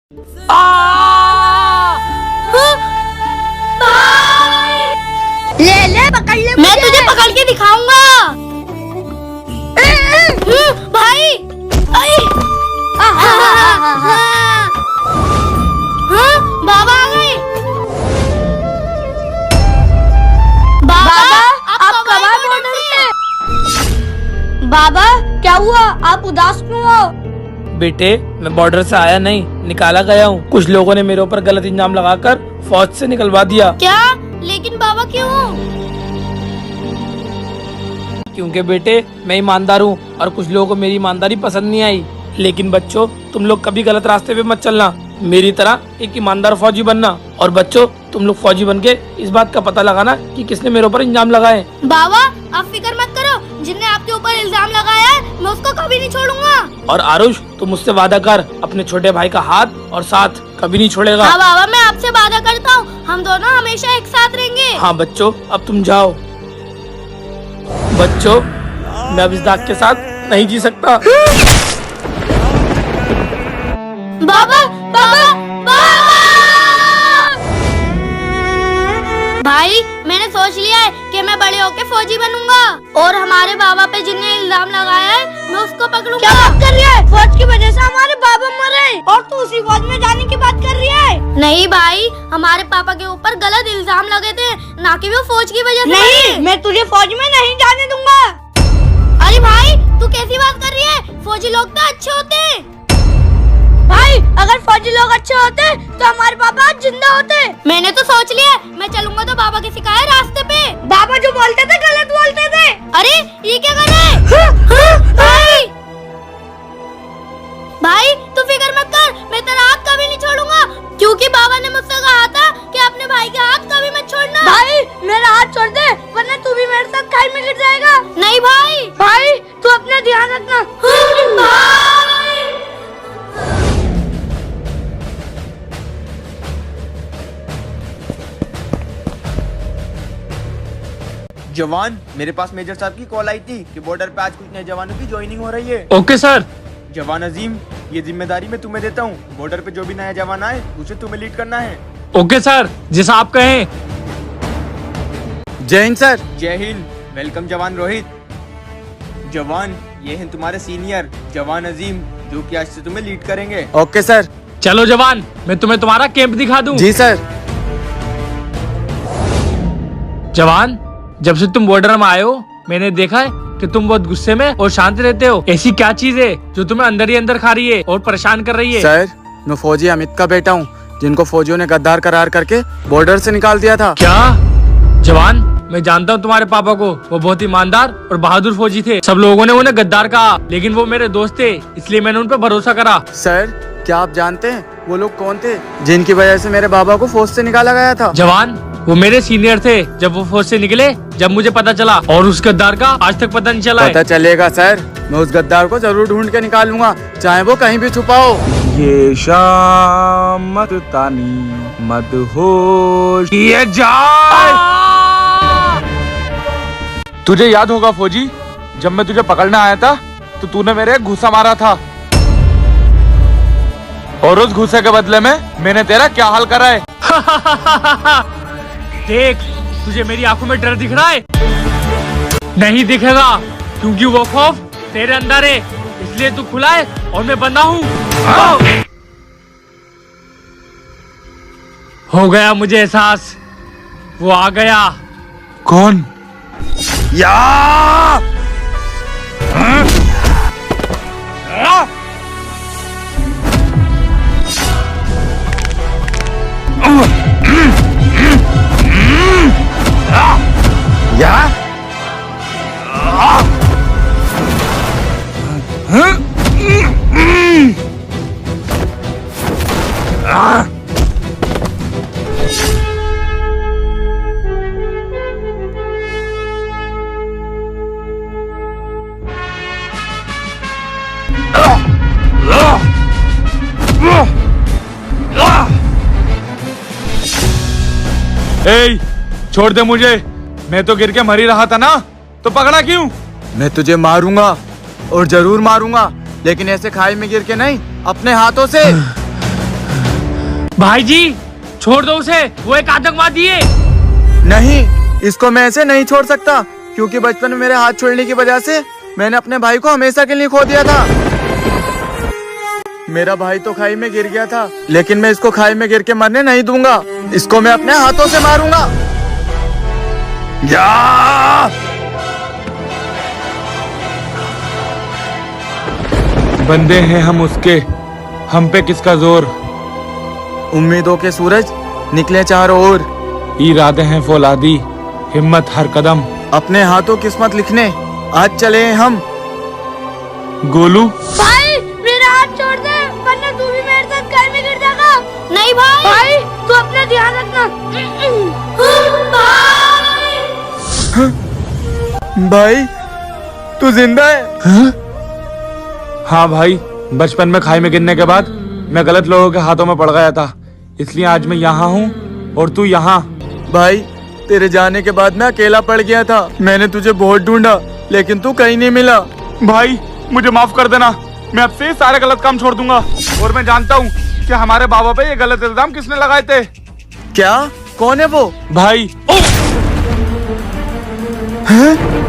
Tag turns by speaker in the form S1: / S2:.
S1: ले ले पकड़ ले,
S2: मैं तुझे पकड़ के दिखाऊंगा। भाई बाबा आ गए। बाबा आप कब आए बॉर्डर से?
S1: बाबा क्या हुआ, आप उदास क्यों हो?
S3: बेटे मैं बॉर्डर से आया नहीं, निकाला गया हूँ। कुछ लोगों ने मेरे ऊपर गलत इल्जाम लगाकर फौज से निकलवा दिया।
S2: क्या? लेकिन बाबा क्यों?
S3: क्योंकि बेटे मैं ईमानदार हूँ और कुछ लोगों को मेरी ईमानदारी पसंद नहीं आई। लेकिन बच्चों तुम लोग कभी गलत रास्ते पे मत चलना, मेरी तरह एक ईमानदार फौजी बनना। और बच्चों तुम लोग फौजी बन के इस बात का पता लगाना कि किसने मेरे ऊपर इल्जाम लगाए।
S2: बाबा आप फिक्र मत करो, जिसने आपके ऊपर इल्जाम लगाया है मैं उसको कभी नहीं छोड़ूंगा।
S3: और आरुष तुम मुझसे वादा कर, अपने छोटे भाई का हाथ और साथ कभी नहीं छोड़ेगा।
S2: हाँ बाबा मैं आपसे वादा करता हूँ, हम दोनों हमेशा एक साथ रहेंगे।
S3: हाँ बच्चों अब तुम जाओ। बच्चों मैं अब इस दाग के साथ नहीं जी सकता।
S2: बाबा बाबा बाबा भाई मैंने सोच लिया है कि मैं बड़े होके फौजी बनूंगा और हमारे बाबा पे जिन्हें इल्जाम लगाया है मैं उसको पकड़ूंगा।
S1: क्या बात कर रही है? फौज की वजह से हमारे बाबा मरे और तू उसी फौज में जाने की बात कर रही है?
S2: नहीं भाई, हमारे पापा के ऊपर गलत इल्जाम लगे थे, ना कि वो फौज की वजह से।
S1: नहीं, मैं तुझे फौज में नहीं जाने दूंगा।
S2: अरे भाई तू कैसी बात कर रही है? फौजी लोग तो अच्छे होते हैं।
S1: भाई अगर फौजी लोग अच्छे होते तो हमारे पापा आज जिंदा होते।
S2: मैंने तो सोच लिया, मैं चलूंगा तो बाबा के सिखाए रास्ते पे।
S1: बाबा जो बोलते थे गलत बोलते थे।
S2: अरे ये क्या कर रहे हैं? भाई भाई तू फिक्र मत कर, मैं तेरा हाथ कभी नहीं छोड़ूंगा, क्योंकि बाबा ने मुझसे कहा था कि अपने भाई का हाथ कभी मत छोड़ना।
S1: भाई मेरा हाथ छोड़ दे वरना तू भी मेरे साथ खाई में गिर जाएगा।
S2: नहीं भाई।
S1: भाई तू अपना ध्यान रखना।
S4: जवान मेरे पास मेजर साहब की कॉल आई थी कि बॉर्डर पे आज कुछ नए जवानों की ज्वाइनिंग हो रही है।
S3: Okay sir.
S4: जवान अजीम ये जिम्मेदारी मैं तुम्हें देता हूँ, बॉर्डर पे जो भी नया जवान आए उसे तुम्हें लीड करना है।
S3: ओके सर, जैसा आप कहें।
S5: जय हिंद सर।
S4: जय हिंद। वेलकम जवान रोहित। जवान ये हैं तुम्हारे सीनियर जवान अजीम, जो कि आज से तुम्हें लीड करेंगे।
S5: Okay sir.
S3: चलो जवान मैं तुम्हें तुम्हारा कैंप दिखा दूं।
S5: जी सर।
S3: जवान जब से तुम बॉर्डर में आए हो मैंने देखा है कि तुम बहुत गुस्से में और शांत रहते हो। ऐसी क्या चीज है जो तुम्हें अंदर ही अंदर खा रही है और परेशान कर रही है?
S5: सर मैं फौजी अमित का बेटा हूँ, जिनको फौजियों ने गद्दार करार करके बॉर्डर से निकाल दिया था।
S3: क्या? जवान मैं जानता हूँ तुम्हारे पापा को, वो बहुत ईमानदार और बहादुर फौजी थे। सब लोगों ने उन्हें गद्दार कहा, लेकिन वो मेरे दोस्त थे, इसलिए मैंने उन पर भरोसा करा।
S5: सर क्या आप जानते हैं वो लोग कौन थे जिनकी वजह से मेरे बाबा को फौज से निकाला गया था?
S3: जवान वो मेरे सीनियर थे जब वो फौज से निकले, जब मुझे पता चला, और उस गद्दार का आज तक पता नहीं चला है।
S5: पता चलेगा सर, मैं उस गद्दार को जरूर ढूंढ के निकालूंगा, चाहे वो कहीं भी छुपा हो।
S6: ये शाम मत तानी मत होश ये जाए। तुझे याद होगा फौजी, जब मैं तुझे पकड़ने आया था तो तूने मेरे एक घूंसा मारा था, और उस घूंसे के बदले में मैंने तेरा क्या हाल करा है।
S3: देख तुझे मेरी आंखों में डर दिख रहा है? नहीं दिखेगा, क्योंकि वो खौफ तेरे अंदर है, इसलिए तू खुला है और मैं बंदा हूँ। हो गया मुझे एहसास, वो आ गया।
S6: कौन? या ए, छोड़ दे मुझे, मैं तो गिर के मर ही रहा था ना, तो पकड़ा क्यों?
S5: मैं तुझे मारूंगा और जरूर मारूंगा, लेकिन ऐसे खाई में गिर के नहीं, अपने हाथों से।
S3: भाई जी छोड़ दो उसे, वो एक आतंकवादी है।
S5: नहीं, इसको मैं ऐसे नहीं छोड़ सकता, क्योंकि बचपन में मेरे हाथ छोड़ने की वजह से मैंने अपने भाई को हमेशा के लिए खो दिया था। मेरा भाई तो खाई में गिर गया था, लेकिन मैं इसको खाई में गिर के मरने नहीं दूंगा। इसको मैं अपने हाथों से मारूंगा। या!
S6: बंदे हैं हम उसके, हम पे किसका जोर।
S5: उम्मीदों के सूरज निकले चारों ओर,
S6: इरादे हैं फौलादी, हिम्मत हर कदम।
S5: अपने हाथों किस्मत लिखने आज चले हैं हम।
S6: गोलू
S1: भाई मेरा हाथ छोड़ दे, वरना तू भी मेरे साथ खाई में गिर जाएगा।
S2: नहीं भाई।
S1: भाई तू अपना ध्यान रखना।
S5: भाई तू जिंदा है?
S6: हाँ भाई, बचपन में खाई में गिरने के बाद मैं गलत लोगों के हाथों में पड़ गया था, इसलिए आज मैं यहाँ हूँ और तू यहाँ।
S5: भाई तेरे जाने के बाद मैं अकेला पड़ गया था। मैंने तुझे बहुत ढूंढा, लेकिन तू कहीं नहीं मिला।
S6: भाई मुझे माफ कर देना, मैं अब से ये सारे गलत काम छोड़ दूंगा। और मैं जानता हूँ कि हमारे बाबा पे ये गलत इल्जाम किसने लगाए थे।
S5: क्या? कौन है वो?
S6: भाई
S5: हैं?